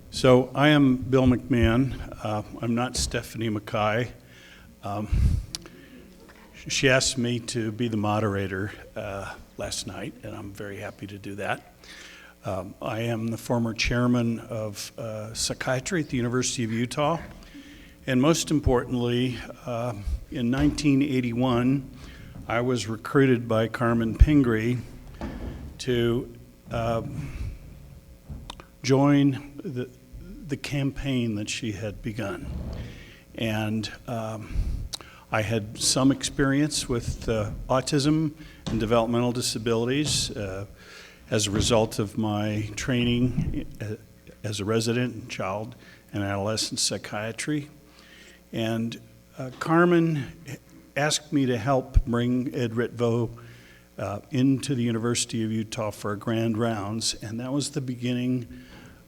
So I am Bill McMahon. I'm not Stephanie Mackay. She asked me to be the moderator last night, and I'm very happy to do that. I am the former chairman of Psychiatry at the University of Utah. And most importantly, in 1981, I was recruited by Carmen Pingree to join the campaign that she had begun. And I had some experience with autism and developmental disabilities as a result of my training as a resident in child and adolescent psychiatry. And Carmen asked me to help bring Ed Ritvo into the University of Utah for a grand rounds, and that was the beginning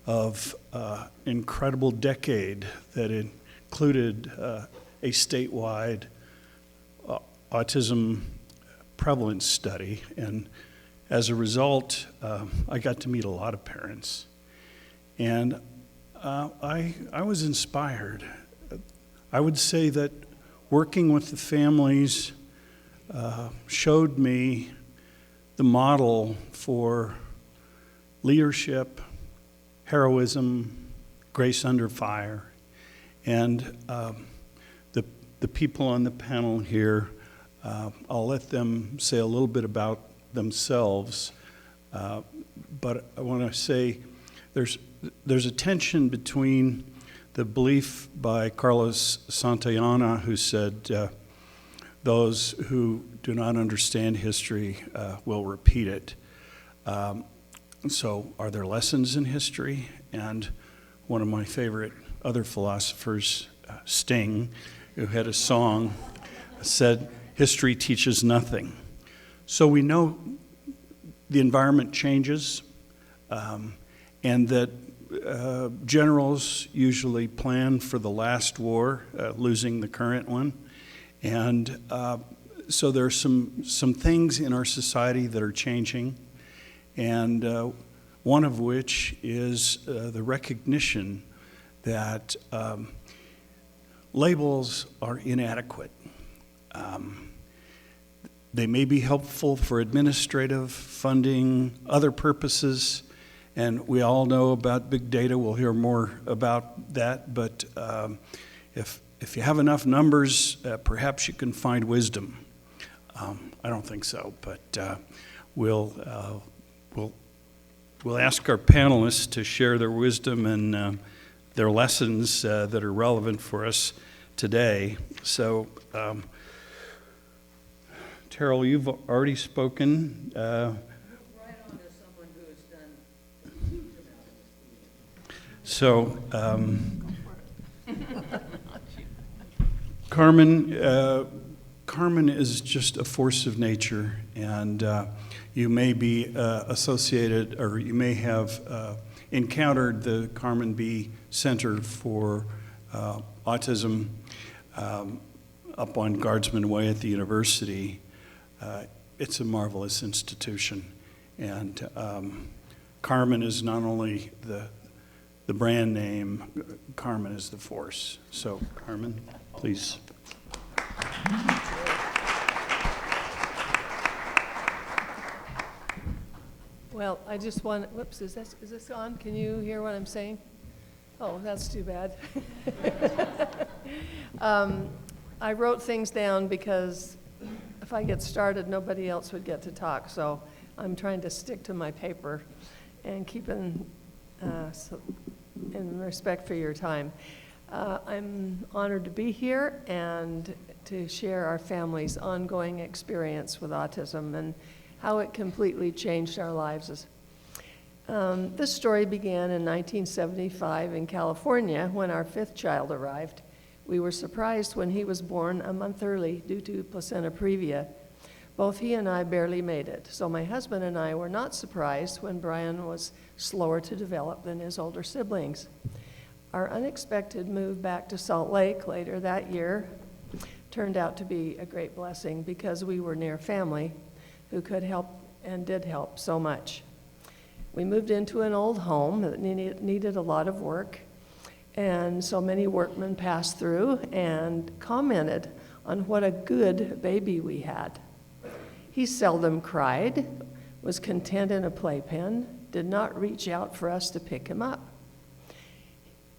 of an incredible decade that included a statewide autism prevalence study. And as a result, I got to meet a lot of parents. And I was inspired. I would say that working with the families showed me the model for leadership, heroism, grace under fire. And the people on the panel here, I'll let them say a little bit about themselves, but I want to say there's a tension between the belief by Carlos Santayana, who said, those who do not understand history will repeat it. So are there lessons in history? And one of my favorite other philosophers, Sting, who had a song, said, history teaches nothing. So we know the environment changes, and that generals usually plan for the last war, losing the current one. And so there are some things in our society that are changing, and one of which is the recognition that labels are inadequate. They may be helpful for administrative, funding, other purposes, and we all know about big data. We'll hear more about that, but if you have enough numbers, perhaps you can find wisdom. I don't think so, but we'll ask our panelists to share their wisdom and their lessons that are relevant for us today. So, Terrell, you've already spoken. Right on to someone who has done a huge amount of So, Carmen is just a force of nature, and you may be associated, or you may have encountered the Carmen B. Center for Autism up on Guardsman Way at the university. It's a marvelous institution, and Carmen is not only the brand name, Carmen is the force. So, Carmen, please. Well, I just want, whoops, is this on? Can you hear what I'm saying? Oh, that's too bad. I wrote things down because if I get started, nobody else would get to talk. So I'm trying to stick to my paper and keep in respect for your time. I'm honored to be here and to share our family's ongoing experience with autism and how it completely changed our lives. This story began in 1975 in California when our fifth child arrived. We were surprised when he was born a month early due to placenta previa. Both he and I barely made it, so my husband and I were not surprised when Brian was slower to develop than his older siblings. Our unexpected move back to Salt Lake later that year turned out to be a great blessing because we were near family who could help and did help so much. We moved into an old home that needed a lot of work, and so many workmen passed through and commented on what a good baby we had. He seldom cried, was content in a playpen, did not reach out for us to pick him up.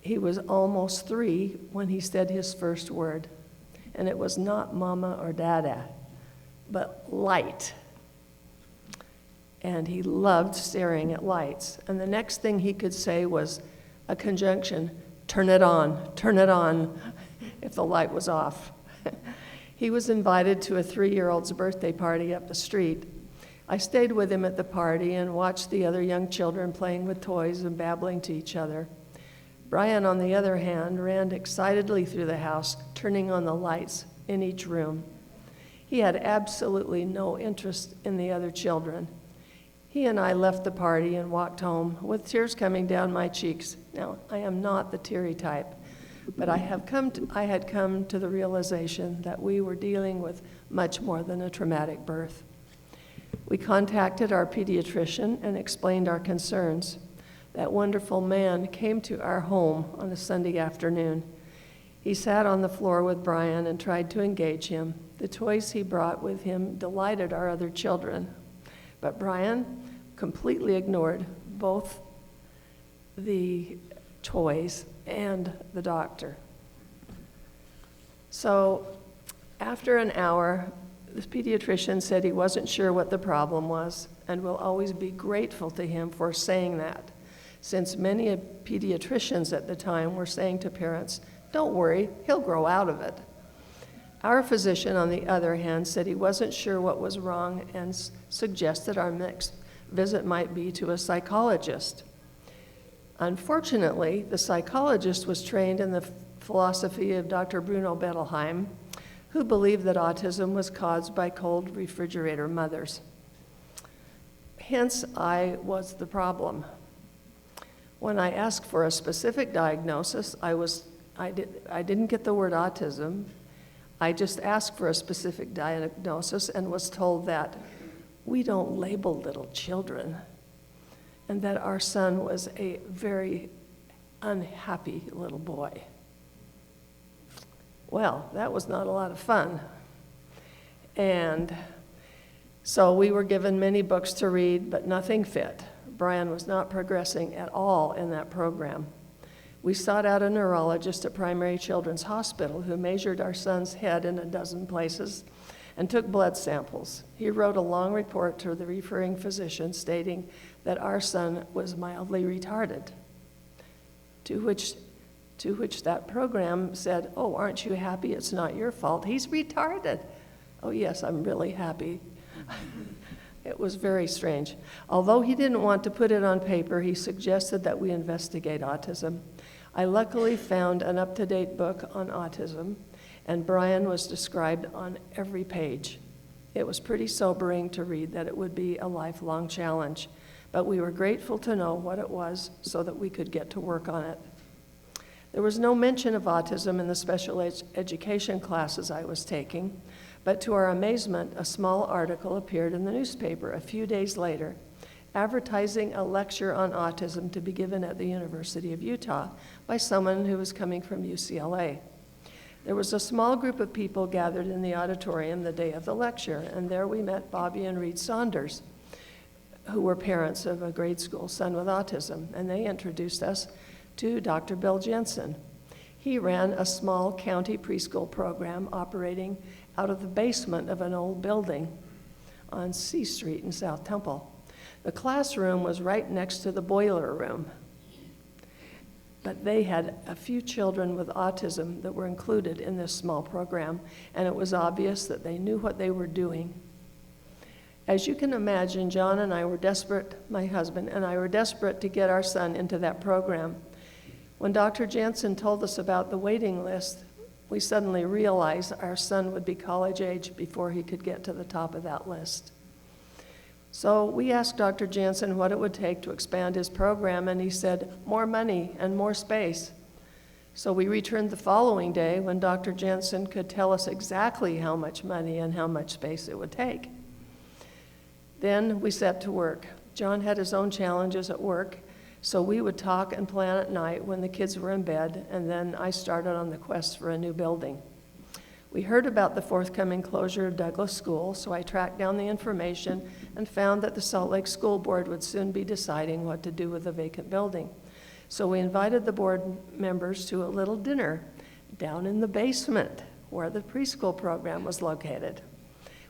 He was almost 3 when he said his first word, and it was not mama or dada, but light. And he loved staring at lights. And the next thing he could say was a conjunction, turn it on, if the light was off. He was invited to a 3-year-old's birthday party up the street. I stayed with him at the party and watched the other young children playing with toys and babbling to each other. Brian, on the other hand, ran excitedly through the house, turning on the lights in each room. He had absolutely no interest in the other children. He and I left the party and walked home with tears coming down my cheeks. Now, I am not the teary type, but I had come to the realization that we were dealing with much more than a traumatic birth. We contacted our pediatrician and explained our concerns. That wonderful man came to our home on a Sunday afternoon. He sat on the floor with Brian and tried to engage him. The toys he brought with him delighted our other children. But Brian completely ignored both the toys and the doctor. So after an hour, the pediatrician said he wasn't sure what the problem was and will always be grateful to him for saying that, since many pediatricians at the time were saying to parents, "Don't worry, he'll grow out of it." Our physician, on the other hand, said he wasn't sure what was wrong and suggested our next visit might be to a psychologist. Unfortunately, the psychologist was trained in the philosophy of Dr. Bruno Bettelheim, who believed that autism was caused by cold refrigerator mothers. Hence, I was the problem. When I asked for a specific diagnosis, I didn't get the word autism. I just asked for a specific diagnosis and was told that we don't label little children, and that our son was a very unhappy little boy. Well, that was not a lot of fun. And so we were given many books to read, but nothing fit. Brian was not progressing at all in that program. We sought out a neurologist at Primary Children's Hospital who measured our son's head in a dozen places and took blood samples. He wrote a long report to the referring physician stating that our son was mildly retarded, to which that program said, "Oh, aren't you happy? It's not your fault. He's retarded." "Oh, yes, I'm really happy." It was very strange. Although he didn't want to put it on paper, he suggested that we investigate autism. I luckily found an up-to-date book on autism, and Brian was described on every page. It was pretty sobering to read that it would be a lifelong challenge, but we were grateful to know what it was so that we could get to work on it. There was no mention of autism in the special education classes I was taking, but to our amazement, a small article appeared in the newspaper a few days later, advertising a lecture on autism to be given at the University of Utah by someone who was coming from UCLA. There was a small group of people gathered in the auditorium the day of the lecture, and there we met Bobby and Reed Saunders, who were parents of a grade school son with autism, and they introduced us to Dr. Bill Jensen. He ran a small county preschool program operating out of the basement of an old building on C Street in South Temple. The classroom was right next to the boiler room, but they had a few children with autism that were included in this small program, and it was obvious that they knew what they were doing. As you can imagine, John and I were desperate, my husband and I were desperate to get our son into that program. When Dr. Jensen told us about the waiting list, we suddenly realized our son would be college age before he could get to the top of that list. So we asked Dr. Jensen what it would take to expand his program, and he said, more money and more space. So we returned the following day when Dr. Jensen could tell us exactly how much money and how much space it would take. Then we set to work. John had his own challenges at work, so we would talk and plan at night when the kids were in bed, and then I started on the quest for a new building. We heard about the forthcoming closure of Douglas School, so I tracked down the information and found that the Salt Lake School Board would soon be deciding what to do with the vacant building. So we invited the board members to a little dinner down in the basement where the preschool program was located.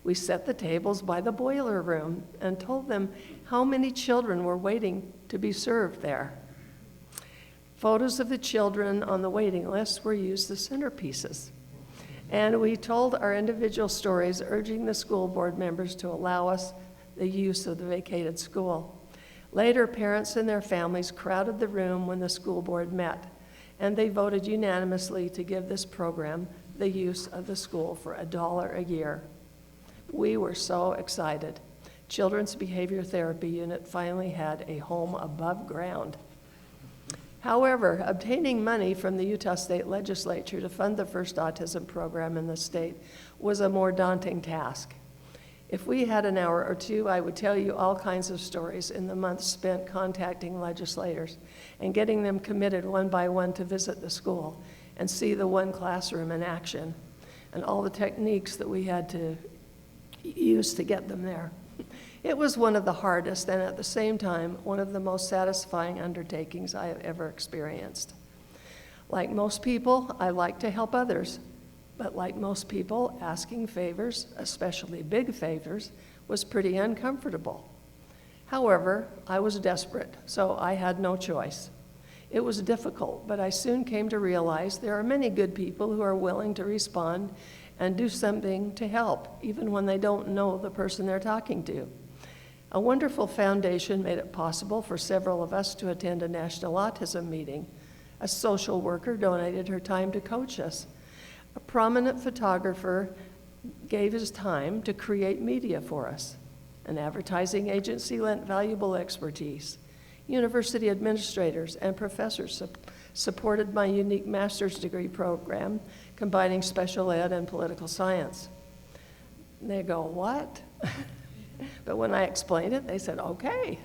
We set the tables by the boiler room and told them how many children were waiting to be served there. Photos of the children on the waiting list were used as centerpieces. And we told our individual stories, urging the school board members to allow us the use of the vacated school. Later, parents and their families crowded the room when the school board met, and they voted unanimously to give this program the use of the school for $1 a year. We were so excited. Children's Behavior Therapy Unit finally had a home above ground. However, obtaining money from the Utah State Legislature to fund the first autism program in the state was a more daunting task. If we had an hour or two, I would tell you all kinds of stories in the months spent contacting legislators and getting them committed one by one to visit the school and see the one classroom in action and all the techniques that we had to use to get them there. It was one of the hardest and at the same time one of the most satisfying undertakings I have ever experienced. Like most people, I like to help others, but like most people, asking favors, especially big favors, was pretty uncomfortable. However, I was desperate, so I had no choice. It was difficult, but I soon came to realize there are many good people who are willing to respond and do something to help, even when they don't know the person they're talking to. A wonderful foundation made it possible for several of us to attend a national autism meeting. A social worker donated her time to coach us. A prominent photographer gave his time to create media for us. An advertising agency lent valuable expertise. University administrators and professors supported my unique master's degree program, combining special ed and political science. And they go, what? But when I explained it, they said, okay.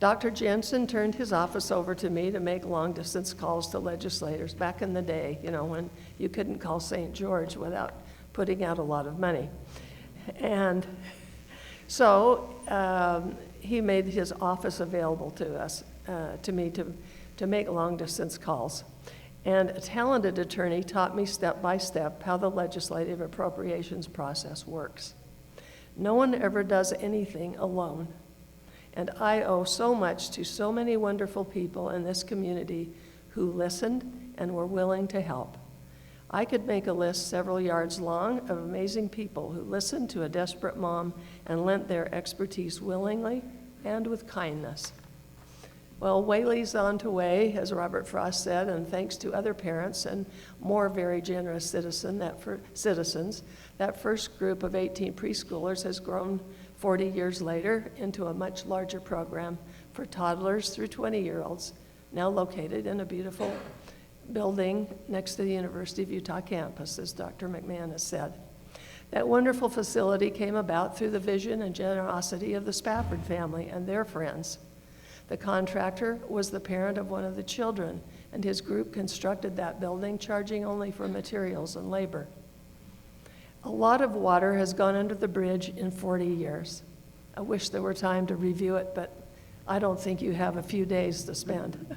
Dr. Jensen turned his office over to me to make long-distance calls to legislators back in the day, you know, when you couldn't call St. George without putting out a lot of money. And so he made his office available to us, to me, to make long-distance calls. And a talented attorney taught me step by step how the legislative appropriations process works. No one ever does anything alone. And I owe so much to so many wonderful people in this community who listened and were willing to help. I could make a list several yards long of amazing people who listened to a desperate mom and lent their expertise willingly and with kindness. Well, Whaley's on to way, as Robert Frost said, and thanks to other parents and more very generous citizens, that first group of 18 preschoolers has grown 40 years later into a much larger program for toddlers through 20-year-olds, now located in a beautiful building next to the University of Utah campus, as Dr. McMahon has said. That wonderful facility came about through the vision and generosity of the Spafford family and their friends. The contractor was the parent of one of the children, and his group constructed that building, charging only for materials and labor. A lot of water has gone under the bridge in 40 years. I wish there were time to review it, but I don't think you have a few days to spend.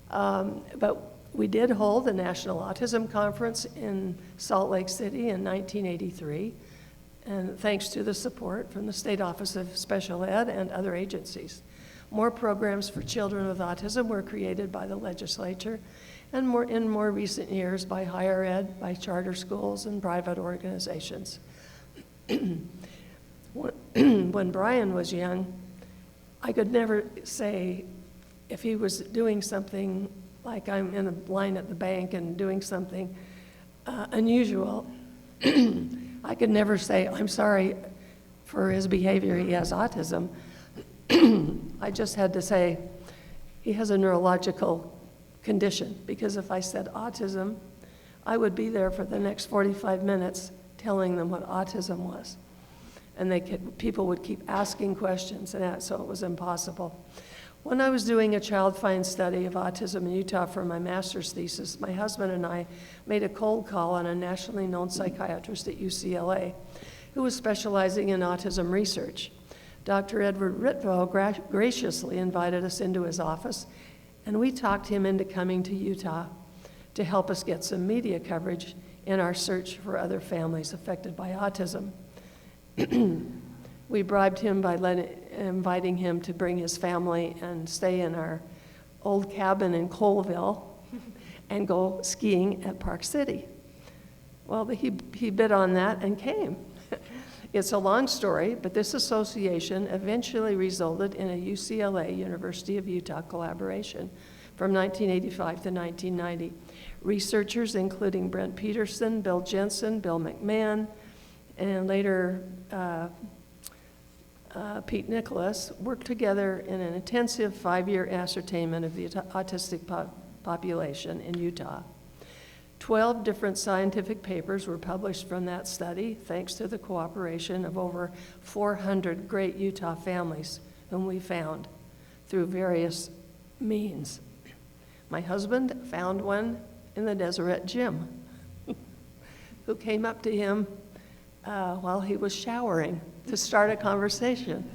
But we did hold the National Autism Conference in Salt Lake City in 1983, and thanks to the support from the State Office of Special Ed and other agencies. More programs for children with autism were created by the legislature, and in more recent years by higher ed, by charter schools and private organizations. When Brian was young, I could never say if he was doing something like I'm in a line at the bank and doing something unusual, I could never say, I'm sorry for his behavior, he has autism. I just had to say, he has a neurological condition, because if I said autism, I would be there for the next 45 minutes telling them what autism was. and people would keep asking questions, and so it was impossible. When I was doing a child find study of autism in Utah for my master's thesis, my husband and I made a cold call on a nationally known psychiatrist at UCLA who was specializing in autism research. Dr. Edward Ritvo graciously invited us into his office, and we talked him into coming to Utah to help us get some media coverage in our search for other families affected by autism. We bribed him by inviting him to bring his family and stay in our old cabin in Colville and go skiing at Park City. Well, he bid on that and came. It's a long story, but this association eventually resulted in a UCLA, University of Utah collaboration from 1985 to 1990. Researchers including Brent Peterson, Bill Jensen, Bill McMahon, and later Pete Nicholas worked together in an intensive 5-year ascertainment of the autistic population in Utah. 12 different scientific papers were published from that study, thanks to the cooperation of over 400 great Utah families whom we found through various means. My husband found one in the Deseret gym who came up to him while he was showering to start a conversation.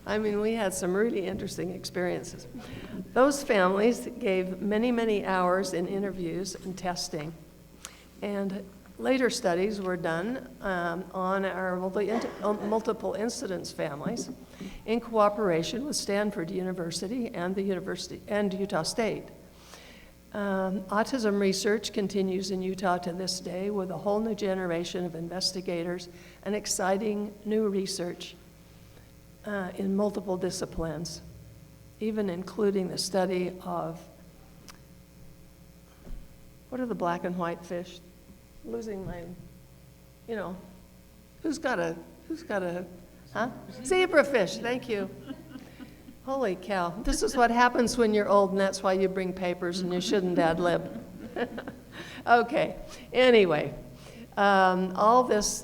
I mean, we had some really interesting experiences. Those families gave many, many hours in interviews and testing. And later studies were done on our multiple incidence families in cooperation with Stanford University and Utah State. Autism research continues in Utah to this day with a whole new generation of investigators and exciting new research in multiple disciplines, even including the study of, what are the black and white fish? Losing my, who's got a, Zebrafish, thank you. Holy cow, this is what happens when you're old, and that's why you bring papers and you shouldn't ad lib. Okay, anyway, all this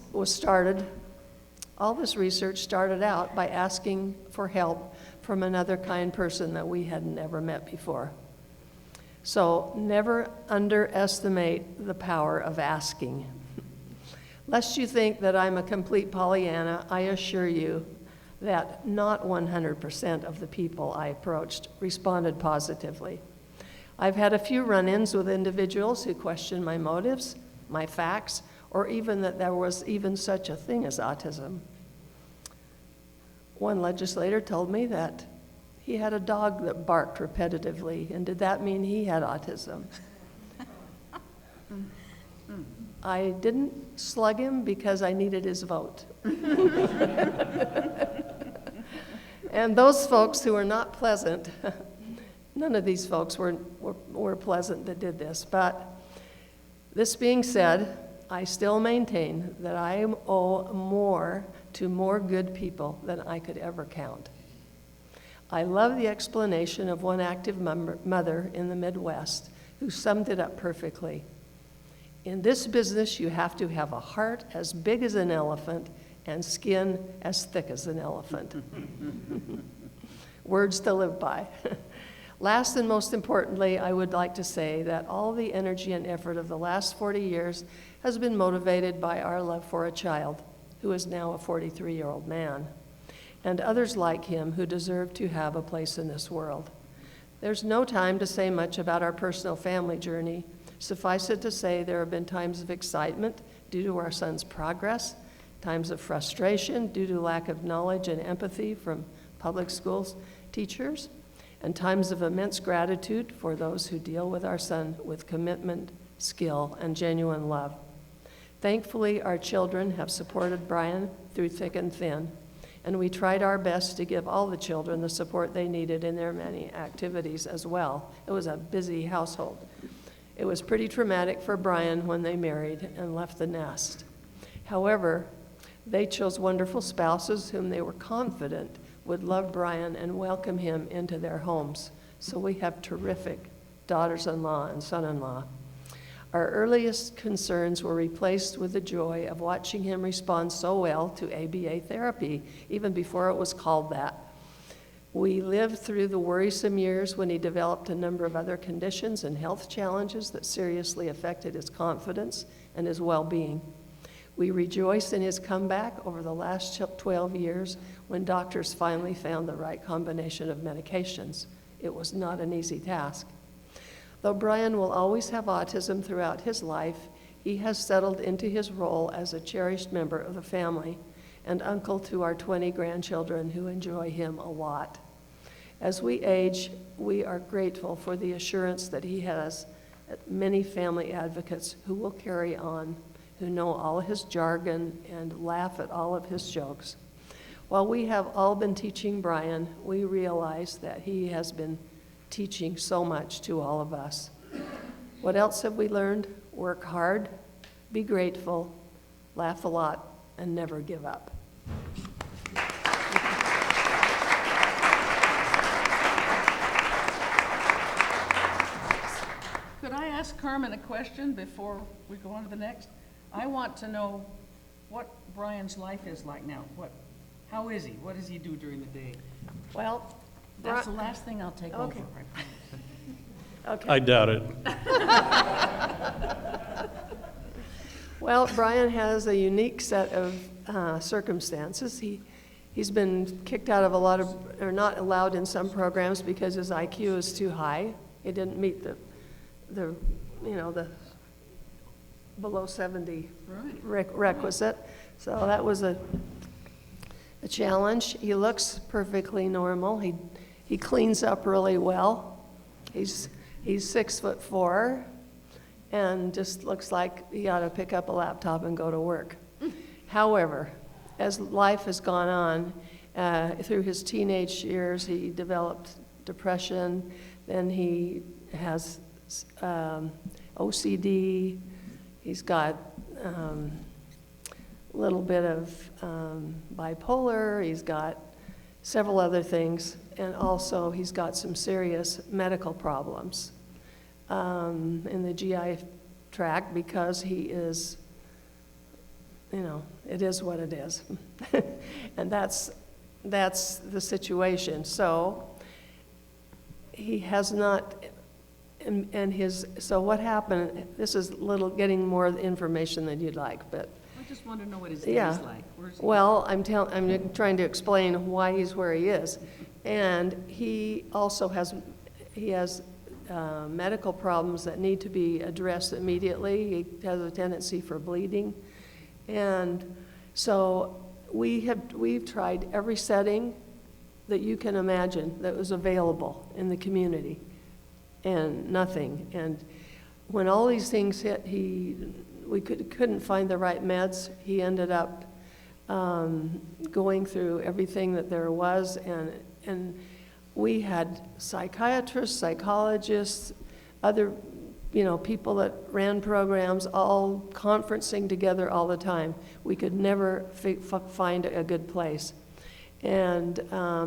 research started out by asking for help from another kind person that we had never met before. So never underestimate the power of asking. Lest you think that I'm a complete Pollyanna, I assure you that not 100% of the people I approached responded positively. I've had a few run-ins with individuals who questioned my motives, my facts, or even that there was even such a thing as autism. One legislator told me that he had a dog that barked repetitively, and did that mean he had autism? I didn't slug him because I needed his vote. And those folks who were not pleasant, none of these folks were pleasant that did this, but this being said, I still maintain that I owe more to more good people than I could ever count. I love the explanation of one active mother in the Midwest who summed it up perfectly. In this business, you have to have a heart as big as an elephant and skin as thick as an elephant. Words to live by. Last and most importantly, I would like to say that all the energy and effort of the last 40 years has been motivated by our love for a child, who is now a 43-year-old man, and others like him who deserve to have a place in this world. There's no time to say much about our personal family journey. Suffice it to say, there have been times of excitement due to our son's progress, times of frustration due to lack of knowledge and empathy from public schools teachers, and times of immense gratitude for those who deal with our son with commitment, skill, and genuine love. Thankfully, our children have supported Brian through thick and thin, and we tried our best to give all the children the support they needed in their many activities as well. It was a busy household. It was pretty traumatic for Brian when they married and left the nest. However, they chose wonderful spouses whom they were confident would love Brian and welcome him into their homes. So we have terrific daughters-in-law and son-in-law. Our earliest concerns were replaced with the joy of watching him respond so well to ABA therapy, even before it was called that. We lived through the worrisome years when he developed a number of other conditions and health challenges that seriously affected his confidence and his well-being. We rejoice in his comeback over the last 12 years when doctors finally found the right combination of medications. It was not an easy task. Though Brian will always have autism throughout his life, he has settled into his role as a cherished member of the family and uncle to our 20 grandchildren who enjoy him a lot. As we age, we are grateful for the assurance that he has many family advocates who will carry on, who know all his jargon and laugh at all of his jokes. While we have all been teaching Brian, we realize that he has been teaching so much to all of us. What else have we learned? Work hard, be grateful, laugh a lot, and never give up. Could I ask Carmen a question before we go on to the next? I want to know what Brian's life is like now. How is he? What does he do during the day? Well, That's the last thing I'll take over, Okay. I promise. okay. I doubt it. Well, Brian has a unique set of circumstances. He's been kicked out of a lot of, or not allowed in some programs because his IQ is too high. He didn't meet the below 70 requisite. So that was a challenge. He looks perfectly normal. He cleans up really well. He's 6'4", and just looks like he ought to pick up a laptop and go to work. However, as life has gone on, through his teenage years, he developed depression. Then he has OCD. He's got a little bit of bipolar. He's got several other things, and also he's got some serious medical problems in the GI tract because he is, it is what it is. And that's the situation. So he has not, so what happened, this is getting more information than you'd like, but I just want to know what his day yeah. is like. Where's he? Well, I'm trying to explain why he's where he is. And he also has medical problems that need to be addressed immediately. He has a tendency for bleeding. And so we've tried every setting that you can imagine that was available in the community, and nothing. And when all these things hit, we couldn't find the right meds. He ended up going through everything that there was, and we had psychiatrists, psychologists, other people that ran programs, all conferencing together all the time. We could never find a good place. And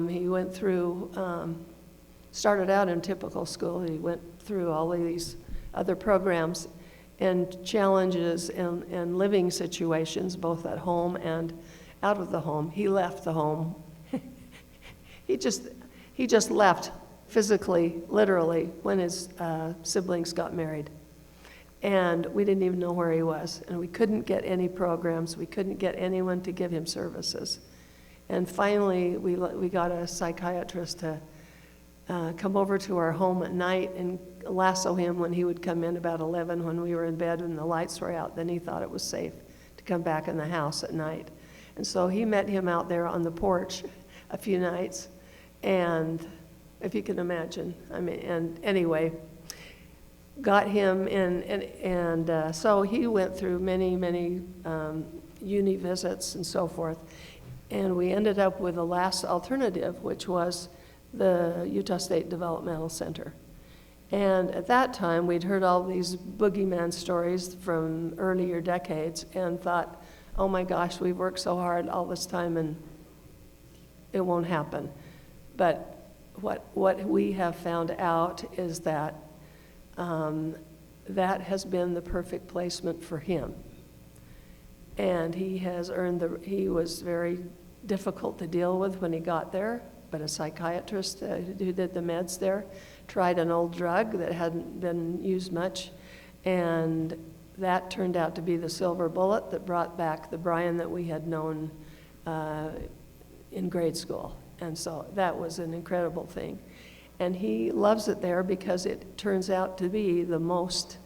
he went through, started out in typical school. He went through all of these other programs and challenges and living situations, both at home and out of the home. He left the home. He just left physically, literally, when his siblings got married. And we didn't even know where he was. And we couldn't get any programs. We couldn't get anyone to give him services. And finally, we got a psychiatrist to come over to our home at night and lasso him when he would come in about 11 when we were in bed and the lights were out. Then he thought it was safe to come back in the house at night. And so he met him out there on the porch a few nights. And if you can imagine, and anyway, got him in, and so he went through many uni visits and so forth. And we ended up with the last alternative, which was the Utah State Developmental Center. And at that time, we'd heard all these boogeyman stories from earlier decades and thought, oh my gosh, we've worked so hard all this time and it won't happen. But what we have found out is that that has been the perfect placement for him. And he has earned he was very difficult to deal with when he got there, but a psychiatrist who did the meds there tried an old drug that hadn't been used much, and that turned out to be the silver bullet that brought back the Brian that we had known in grade school. And so that was an incredible thing. And he loves it there because it turns out to be the most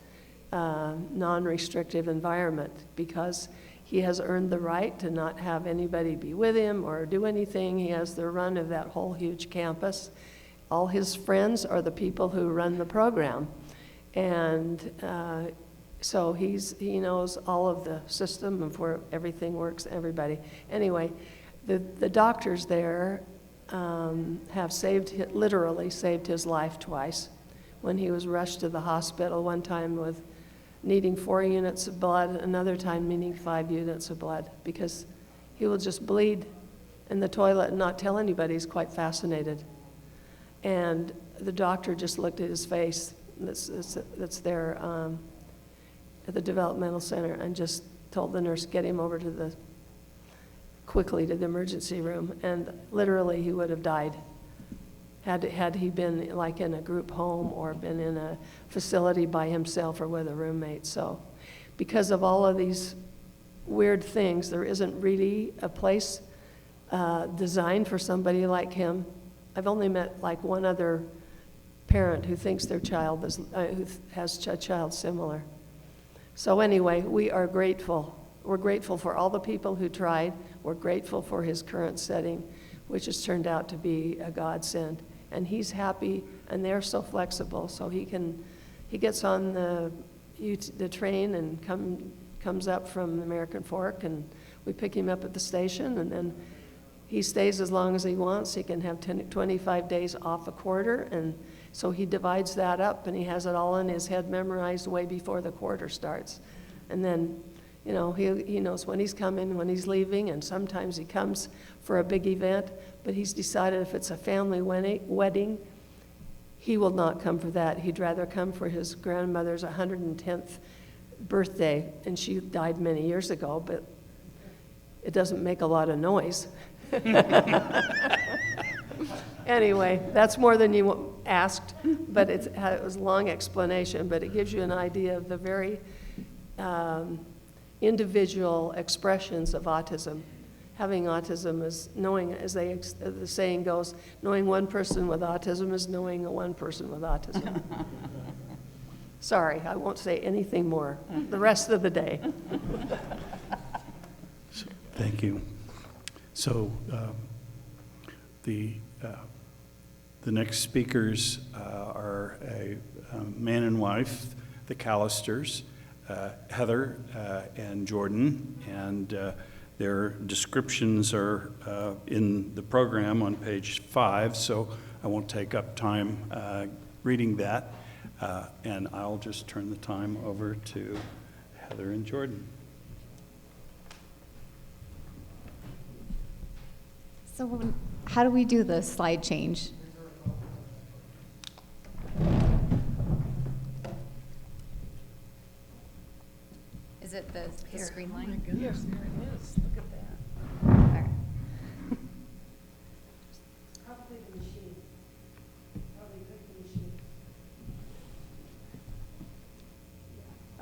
non-restrictive environment, because he has earned the right to not have anybody be with him or do anything. He has the run of that whole huge campus. All his friends are the people who run the program. And so he knows all of the system of where everything works, everybody. Anyway, the doctors there have literally saved his life twice. When he was rushed to the hospital, one time with needing 4 units of blood, another time needing 5 units of blood, because he will just bleed in the toilet and not tell anybody. He's quite fascinated. And the doctor just looked at his face that's there at the developmental center and just told the nurse, get him over quickly to the emergency room. And literally he would have died had he been like in a group home or been in a facility by himself or with a roommate. So because of all of these weird things, there isn't really a place designed for somebody like him. I've only met like one other parent who thinks their child who has a child similar. So anyway, we are grateful. We're grateful for all the people who tried. We're grateful for his current setting, which has turned out to be a godsend. And he's happy, and they're so flexible. So he gets on the train and comes up from American Fork, and we pick him up at the station, and then he stays as long as he wants. He can have 25 days off a quarter, and so he divides that up, and he has it all in his head memorized way before the quarter starts. And then, you know, he knows when he's coming, when he's leaving, and sometimes he comes for a big event, but he's decided if it's a family wedding, he will not come for that. He'd rather come for his grandmother's 110th birthday, and she died many years ago, but it doesn't make a lot of noise. Anyway, that's more than you asked, but it was a long explanation, but it gives you an idea of the very individual expressions of autism. Having autism is knowing, as the saying goes, knowing one person with autism is knowing one person with autism. Sorry, I won't say anything more the rest of the day. Thank you. So the next speakers are a man and wife, the Callisters, Heather and Jordan, and their descriptions are in the program on page 5, so I won't take up time reading that, and I'll just turn the time over to Heather and Jordan. So how do we do the slide change? Is it the screen line? Oh my goodness, there it is. Look at that. All right. Probably the machine. Probably the machine.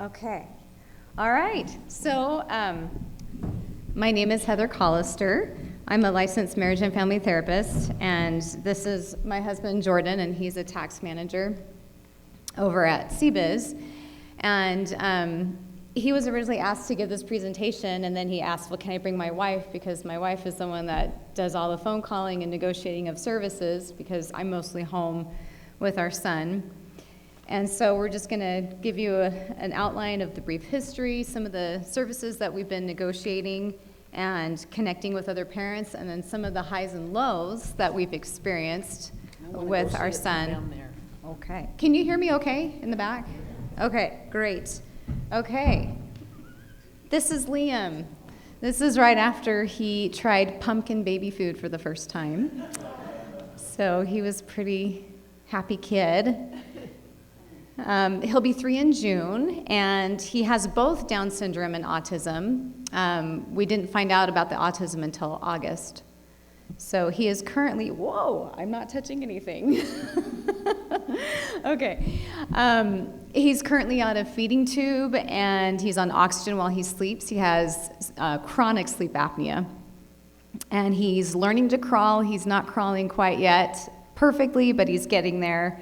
Okay. All right. So my name is Heather Callister. I'm a licensed marriage and family therapist, and this is my husband, Jordan, and he's a tax manager over at CBiz. And he was originally asked to give this presentation, and then he asked, well, can I bring my wife? Because my wife is the one that does all the phone calling and negotiating of services, because I'm mostly home with our son. And so we're just going to give you an outline of the brief history, some of the services that we've been negotiating and connecting with other parents, and then some of the highs and lows that we've experienced with our son. Down there. Okay. Can you hear me okay in the back? Okay, great. Okay. This is Liam. This is right after he tried pumpkin baby food for the first time. So he was a pretty happy kid. He'll be 3 in June, and he has both Down syndrome and autism. We didn't find out about the autism until August. So he is currently, whoa, I'm not touching anything. Okay. He's currently on a feeding tube, and he's on oxygen while he sleeps. He has chronic sleep apnea. And he's learning to crawl. He's not crawling quite yet perfectly, but he's getting there.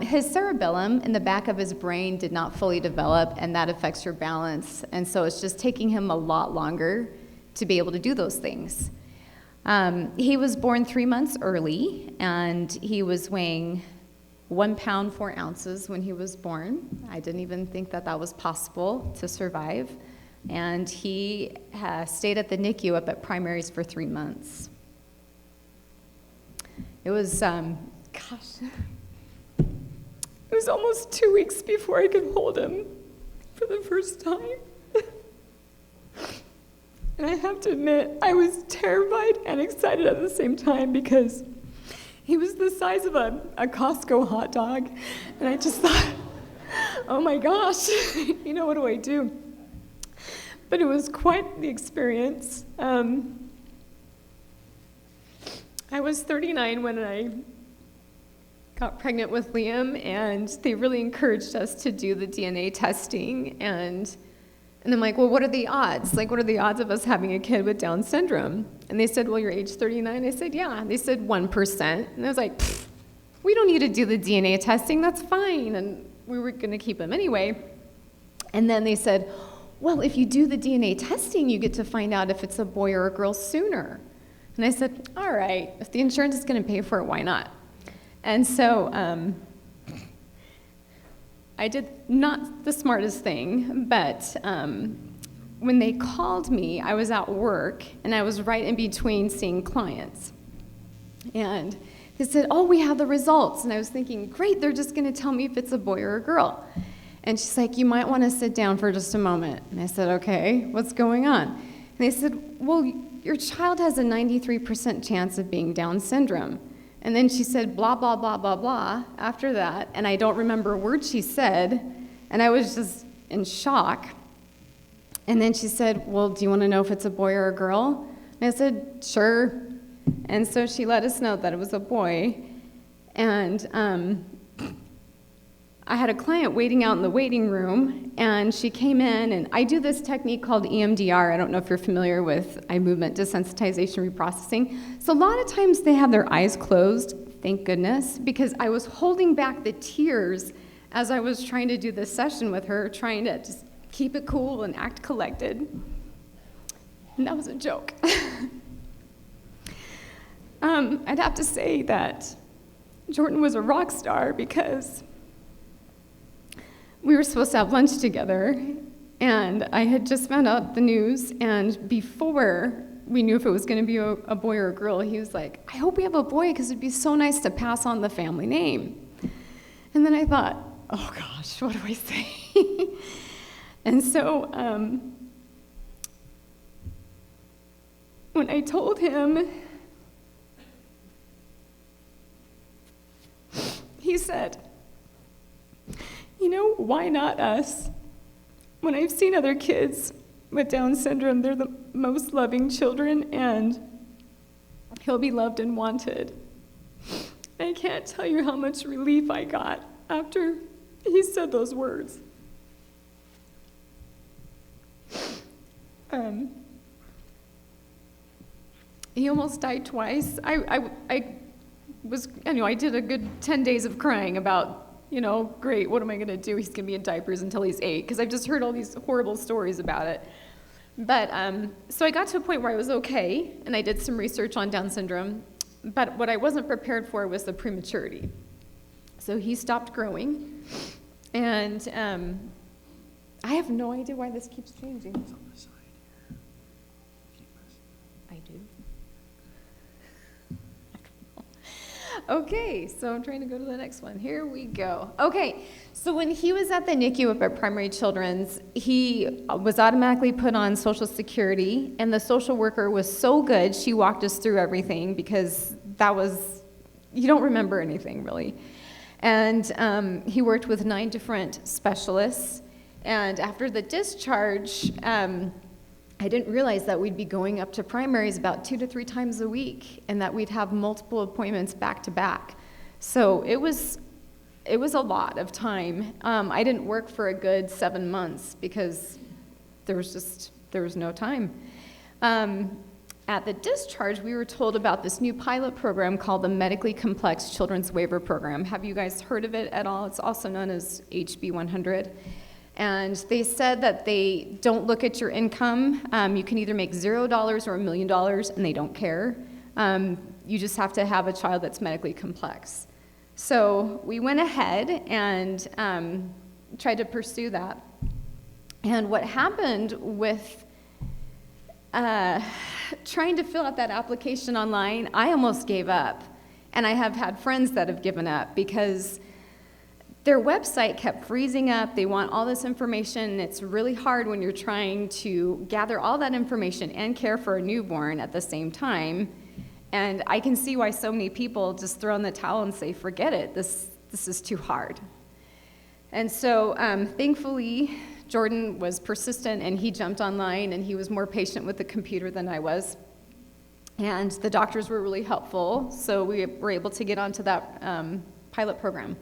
His cerebellum in the back of his brain did not fully develop, and that affects your balance. And so it's just taking him a lot longer to be able to do those things. He was born 3 months early, and he was weighing 1 pound, 4 ounces when he was born. I didn't even think that that was possible to survive. And he stayed at the NICU up at Primaries for 3 months. It was, it was almost 2 weeks before I could hold him for the first time. And I have to admit, I was terrified and excited at the same time because he was the size of a Costco hot dog. And I just thought, oh my gosh, what do I do? But it was quite the experience. I was 39 when I got pregnant with Liam, and they really encouraged us to do the DNA testing. And I'm like, well, what are the odds? Like, what are the odds of us having a kid with Down syndrome? And they said, well, you're age 39. I said, yeah. And they said 1%. And I was like, we don't need to do the DNA testing. That's fine. And we were going to keep him anyway. And then they said, well, if you do the DNA testing, you get to find out if it's a boy or a girl sooner. And I said, all right, if the insurance is going to pay for it, why not? And so I did not the smartest thing, but when they called me, I was at work, and I was right in between seeing clients. And they said, oh, we have the results. And I was thinking, great, they're just going to tell me if it's a boy or a girl. And she's like, you might want to sit down for just a moment. And I said, okay, what's going on? And they said, well, your child has a 93% chance of being Down syndrome. And then she said, blah, blah, blah, blah, blah, after that. And I don't remember a word she said. And I was just in shock. And then she said, well, do you want to know if it's a boy or a girl? And I said, sure. And so she let us know that it was a boy. And I had a client waiting out in the waiting room, and she came in, and I do this technique called EMDR. I don't know if you're familiar with eye movement desensitization reprocessing. So a lot of times they have their eyes closed, thank goodness, because I was holding back the tears as I was trying to do this session with her, trying to just keep it cool and act collected. And that was a joke. I'd have to say that Jordan was a rock star because we were supposed to have lunch together, and I had just found out the news, and before we knew if it was going to be a boy or a girl, he was like, I hope we have a boy because it'd be so nice to pass on the family name. And then I thought, oh gosh, what do I say? And so when I told him, he said, why not us? When I've seen other kids with Down syndrome, they're the most loving children, and he'll be loved and wanted. I can't tell you how much relief I got after he said those words. He almost died twice. I did a good 10 days of crying about, great, what am I going to do? He's going to be in diapers until he's 8, because I've just heard all these horrible stories about it. But so I got to a point where I was okay, and I did some research on Down syndrome, but what I wasn't prepared for was the prematurity. So he stopped growing, and I have no idea why this keeps changing. It's on the side here. I do. Okay, so I'm trying to go to the next one. Here we go. Okay, so when he was at the NICU up at Primary Children's, he was automatically put on Social Security, and the social worker was so good, she walked us through everything, because you don't remember anything, really. And he worked with 9 different specialists. And after the discharge, I didn't realize that we'd be going up to primaries about 2 to 3 times a week, and that we'd have multiple appointments back to back. So it was a lot of time. I didn't work for a good 7 months because there was no time. At the discharge, we were told about this new pilot program called the Medically Complex Children's Waiver Program. Have you guys heard of it at all? It's also known as HB 100. And they said that they don't look at your income. You can either make $0 or $1 million, and they don't care. You just have to have a child that's medically complex. So we went ahead and tried to pursue that. And what happened with trying to fill out that application online, I almost gave up. And I have had friends that have given up because their website kept freezing up. They want all this information. It's really hard when you're trying to gather all that information and care for a newborn at the same time. And I can see why so many people just throw in the towel and say, forget it, this is too hard. And so thankfully, Jordan was persistent, and he jumped online, and he was more patient with the computer than I was. And the doctors were really helpful, so we were able to get onto that pilot program.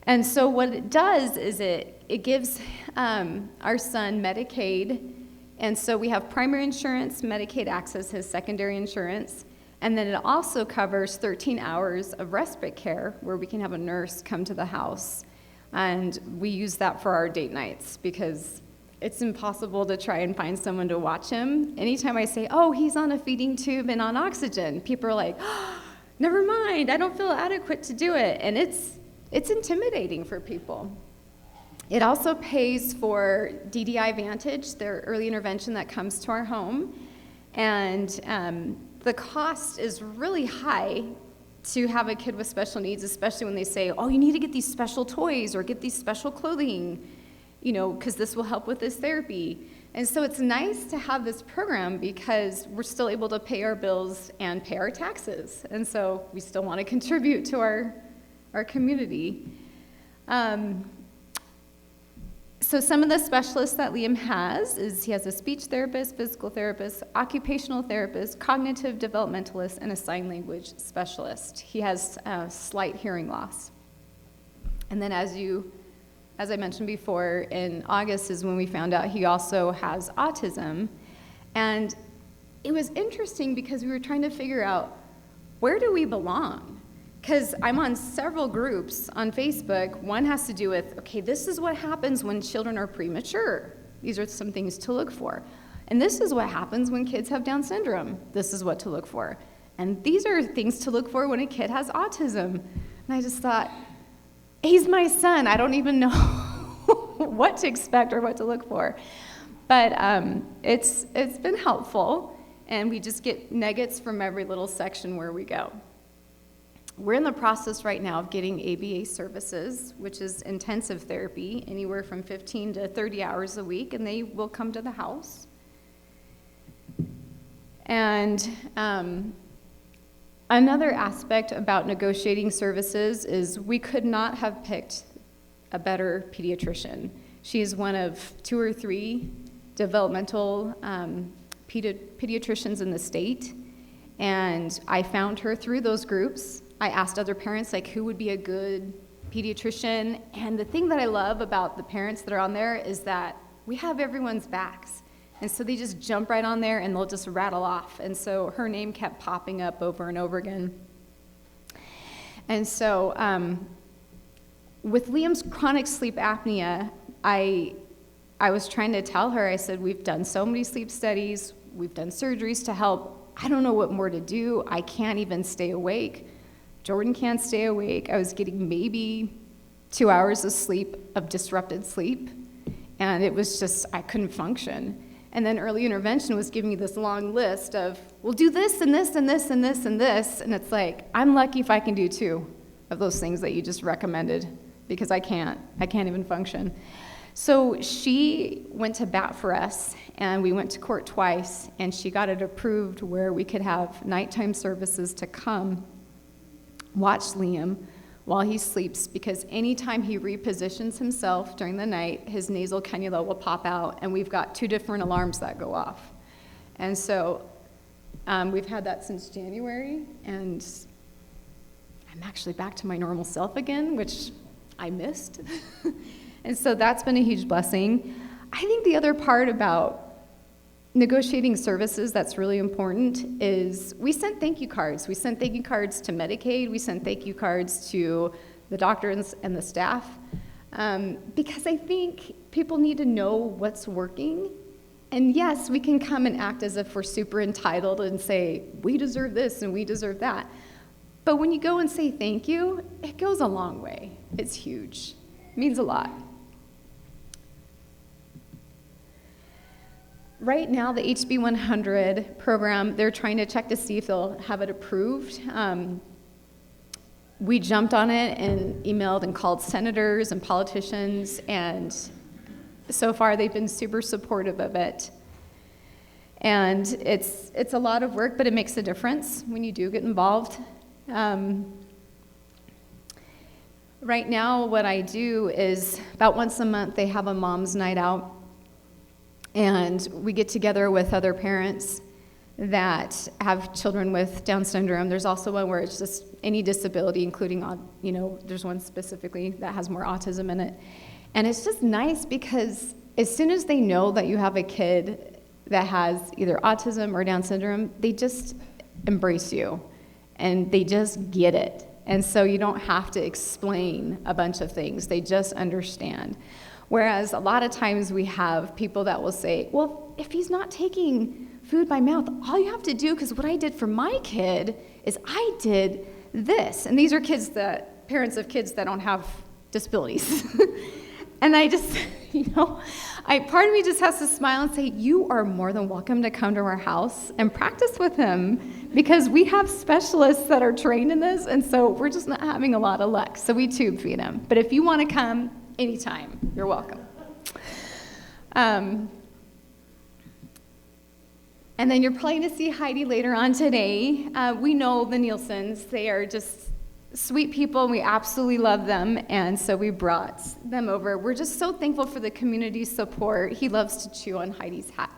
And so what it does is it gives our son Medicaid. And so we have primary insurance, Medicaid access, his secondary insurance, and then it also covers 13 hours of respite care where we can have a nurse come to the house. And we use that for our date nights because it's impossible to try and find someone to watch him. Anytime I say, oh, he's on a feeding tube and on oxygen, people are like, oh, never mind, I don't feel adequate to do it. And it's intimidating for people. It also pays for DDI Vantage, their early intervention that comes to our home. And the cost is really high to have a kid with special needs, especially when they say, oh, you need to get these special toys or get these special clothing, because this will help with this therapy. And so it's nice to have this program because we're still able to pay our bills and pay our taxes. And so we still want to contribute to our community. So some of the specialists that Liam has is he has a speech therapist, physical therapist, occupational therapist, cognitive developmentalist, and a sign language specialist. He has slight hearing loss. And then as I mentioned before, in August is when we found out he also has autism. And it was interesting because we were trying to figure out, where do we belong? Because I'm on several groups on Facebook. One has to do with, okay, this is what happens when children are premature. These are some things to look for. And this is what happens when kids have Down syndrome. This is what to look for. And these are things to look for when a kid has autism. And I just thought, he's my son. I don't even know what to expect or what to look for. But it's been helpful, and we just get nuggets from every little section where we go. We're in the process right now of getting ABA services, which is intensive therapy, anywhere from 15 to 30 hours a week, and they will come to the house. And another aspect about negotiating services is we could not have picked a better pediatrician. She is one of 2 or 3 developmental pediatricians in the state, and I found her through those groups. I asked other parents, like, who would be a good pediatrician? And the thing that I love about the parents that are on there is that we have everyone's backs. And so they just jump right on there and they'll just rattle off. And so her name kept popping up over and over again. And so with Liam's chronic sleep apnea, I was trying to tell her, I said, we've done so many sleep studies, we've done surgeries to help. I don't know what more to do. I can't even stay awake. Jordan can't stay awake. I was getting maybe 2 hours of sleep, of disrupted sleep, and it was just, I couldn't function. And then early intervention was giving me this long list of, we'll do this and this and this and this and this, and it's like, I'm lucky if I can do 2 of those things that you just recommended, because I can't even function. So she went to bat for us, and we went to court twice, and she got it approved where we could have nighttime services to come watch Liam while he sleeps, because anytime he repositions himself during the night, his nasal cannula will pop out, and we've got 2 different alarms that go off. And so we've had that since January, and I'm actually back to my normal self again, which I missed. And so that's been a huge blessing. I think the other part about negotiating services that's really important is we sent thank you cards. We sent thank you cards to Medicaid. We sent thank you cards to the doctors and the staff, because I think people need to know what's working. And yes, we can come and act as if we're super entitled and say, we deserve this and we deserve that. But when you go and say thank you, it goes a long way. It's huge. It means a lot. Right now, the HB 100 program, they're trying to check to see if they'll have it approved. We jumped on it and emailed and called senators and politicians, and so far they've been super supportive of it. And it's a lot of work, but it makes a difference when you do get involved. Right now, what I do is about once a month they have a mom's night out, and we get together with other parents that have children with Down syndrome. There's also one where it's just any disability, including, there's one specifically that has more autism in it. And it's just nice because as soon as they know that you have a kid that has either autism or Down syndrome, they just embrace you and they just get it. And so you don't have to explain a bunch of things. They just understand. Whereas a lot of times we have people that will say, well, if he's not taking food by mouth, all you have to do, because what I did for my kid is I did this. And these are parents of kids that don't have disabilities. And I just, part of me just has to smile and say, you are more than welcome to come to our house and practice with him, because we have specialists that are trained in this, and so we're just not having a lot of luck. So we tube feed him. But if you want to come, anytime, you're welcome. And then you're probably going to see Heidi later on today. We know the Nielsen's. They are just sweet people, and we absolutely love them, and so we brought them over. We're just so thankful for the community support. He loves to chew on Heidi's hat.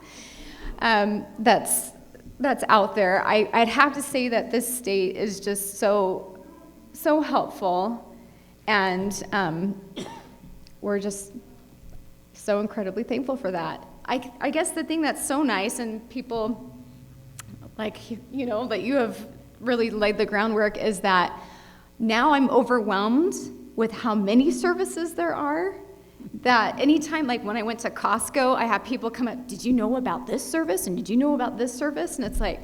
That's out there. I'd have to say that this state is just so helpful, and we're just so incredibly thankful for that. I guess the thing that's so nice, and people, that you have really laid the groundwork, is that now I'm overwhelmed with how many services there are, that anytime, like when I went to Costco, I have people come up, did you know about this service? And did you know about this service? And it's like,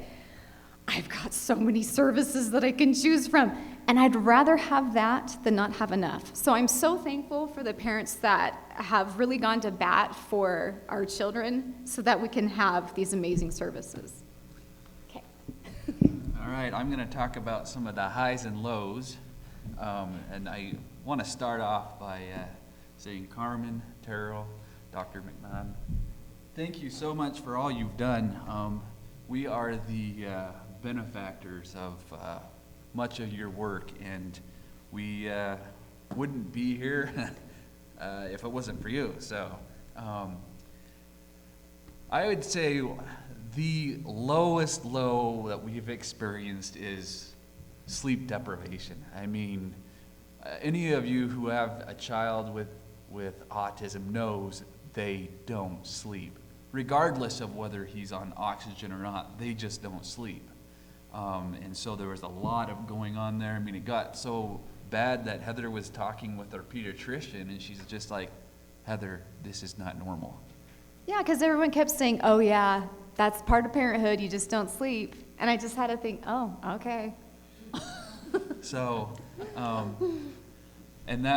I've got so many services that I can choose from. And I'd rather have that than not have enough. So I'm so thankful for the parents that have really gone to bat for our children so that we can have these amazing services. Okay. All right, I'm going to talk about some of the highs and lows. And I want to start off by saying, Carmen, Terrell, Dr. McMahon, thank you so much for all you've done. We are the benefactors of much of your work, and we wouldn't be here if it wasn't for you. So I would say the lowest low that we've experienced is sleep deprivation. I mean, any of you who have a child with autism knows they don't sleep. Regardless of whether he's on oxygen or not, they just don't sleep. And so there was a lot of going on there. I mean, it got so bad that Heather was talking with our pediatrician, and she's just like, Heather, this is not normal. Yeah, because everyone kept saying, oh yeah, that's part of parenthood, you just don't sleep. And I just had to think, oh, okay. So, and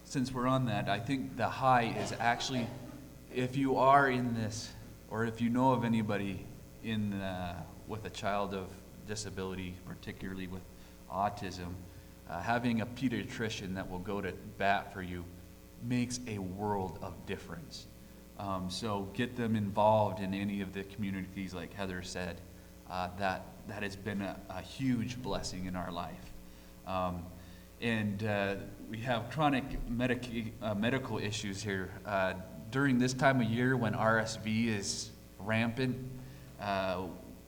since we're on that, I think the high is actually, if you are in this, or if you know of anybody with a child of disability, particularly with autism, having a pediatrician that will go to bat for you makes a world of difference. So get them involved in any of the communities, like Heather said. That has been a huge blessing in our life. and we have chronic medical issues here. During this time of year when RSV is rampant,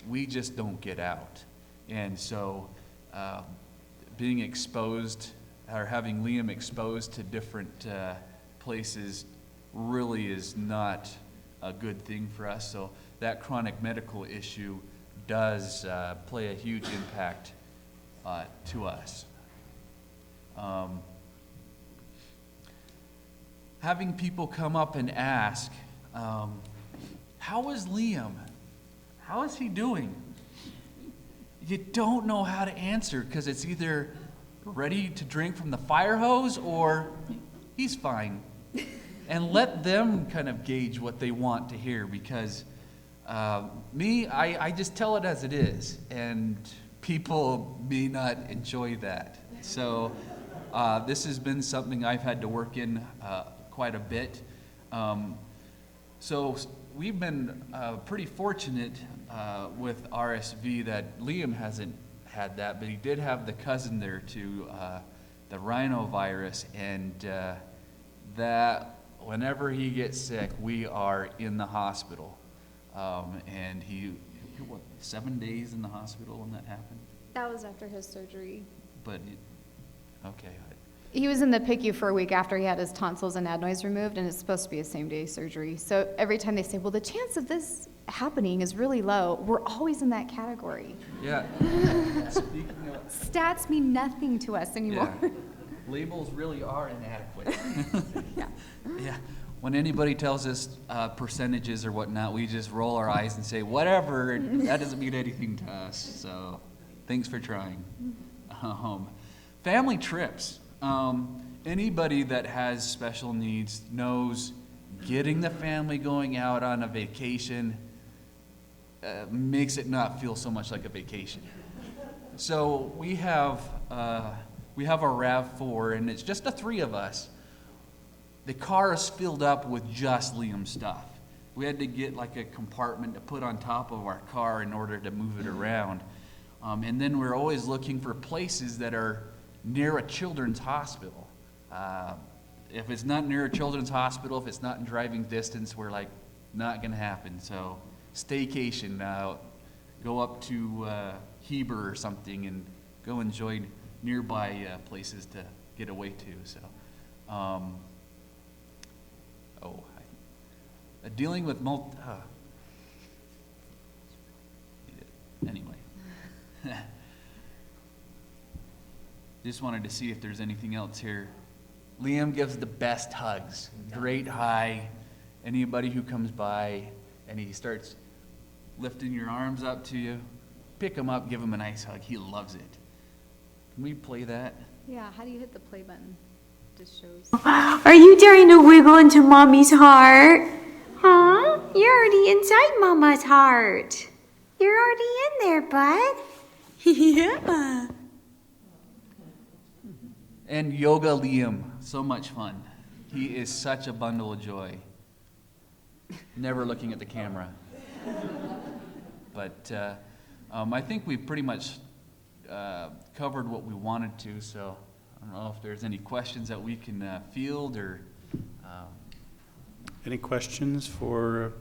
we just don't get out. And so being exposed, or having Liam exposed to different places really is not a good thing for us. So that chronic medical issue does play a huge impact to us. Having people come up and ask, how is Liam? How is he doing? You don't know how to answer, because it's either ready to drink from the fire hose or he's fine. And let them kind of gauge what they want to hear, because I just tell it as it is, and people may not enjoy that. So this has been something I've had to work in quite a bit. So we've been pretty fortunate with RSV that Liam hasn't had that, but he did have the cousin there to the rhinovirus, and that whenever he gets sick, we are in the hospital. And he, what, 7 days in the hospital when that happened? That was after his surgery. But, okay. He was in the PICU for a week after he had his tonsils and adenoids removed, and it's supposed to be a same-day surgery. So every time they say, well, the chance of this happening is really low, we're always in that category. Yeah. Speaking of... Stats mean nothing to us anymore. Yeah. Labels really are inadequate. Yeah. Yeah. When anybody tells us percentages or whatnot, we just roll our eyes and say, whatever, that doesn't mean anything to us. So thanks for trying. Family trips. Anybody that has special needs knows getting the family going out on a vacation makes it not feel so much like a vacation. So we have a RAV4, and it's just the three of us. The car is filled up with just Liam's stuff. We had to get like a compartment to put on top of our car in order to move it around. And then we're always looking for places that are near a children's hospital. If it's not near a children's hospital, if it's not in driving distance, we're like, not gonna happen. So staycation, go up to Heber or something and go enjoy nearby places to get away to. So, dealing with anyway. Just wanted to see if there's anything else here. Liam gives the best hugs. Great high. Anybody who comes by and he starts lifting your arms up to you, pick him up, give him a nice hug. He loves it. Can we play that? Yeah, how do you hit the play button? Just shows. Are you daring to wiggle into Mommy's heart? Huh? You're already inside Mama's heart. You're already in there, bud. Yeah. And Yoga Liam, so much fun. He is such a bundle of joy. Never looking at the camera. But I think we've pretty much covered what we wanted to, so I don't know if there's any questions that we can field or... Any questions for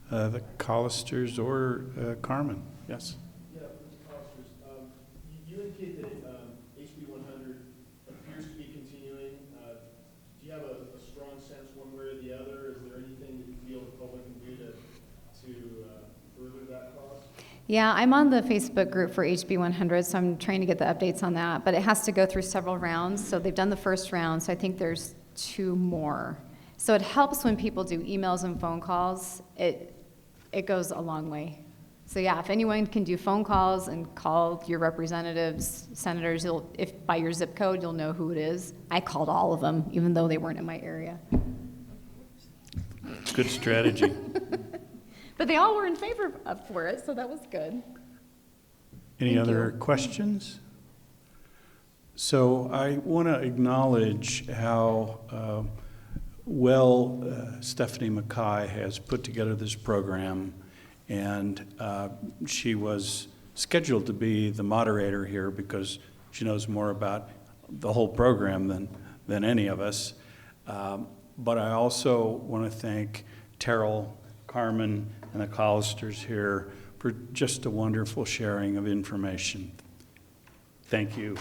the Callisters or Carmen? Yes? Yeah, Mr. Callisters, you indicate that HB 100 appears to be continuing. Do you have a strong sense one way or the other? Is there anything that you feel the public can do to further that cause? Yeah, I'm on the Facebook group for HB 100, so I'm trying to get the updates on that. But it has to go through several rounds. So they've done the first round, so I think there's 2 more. So it helps when people do emails and phone calls. It goes a long way. So yeah, if anyone can do phone calls and call your representatives, senators, if by your zip code, you'll know who it is. I called all of them, even though they weren't in my area. Good strategy. But they all were in favor for it, so that was good. Any Thank other you. questions? So I want to acknowledge how Stephanie Mackay has put together this program, and she was scheduled to be the moderator here because she knows more about the whole program than any of us. But I also want to thank Terrell, Carmen, and the Callisters here for just a wonderful sharing of information. Thank you.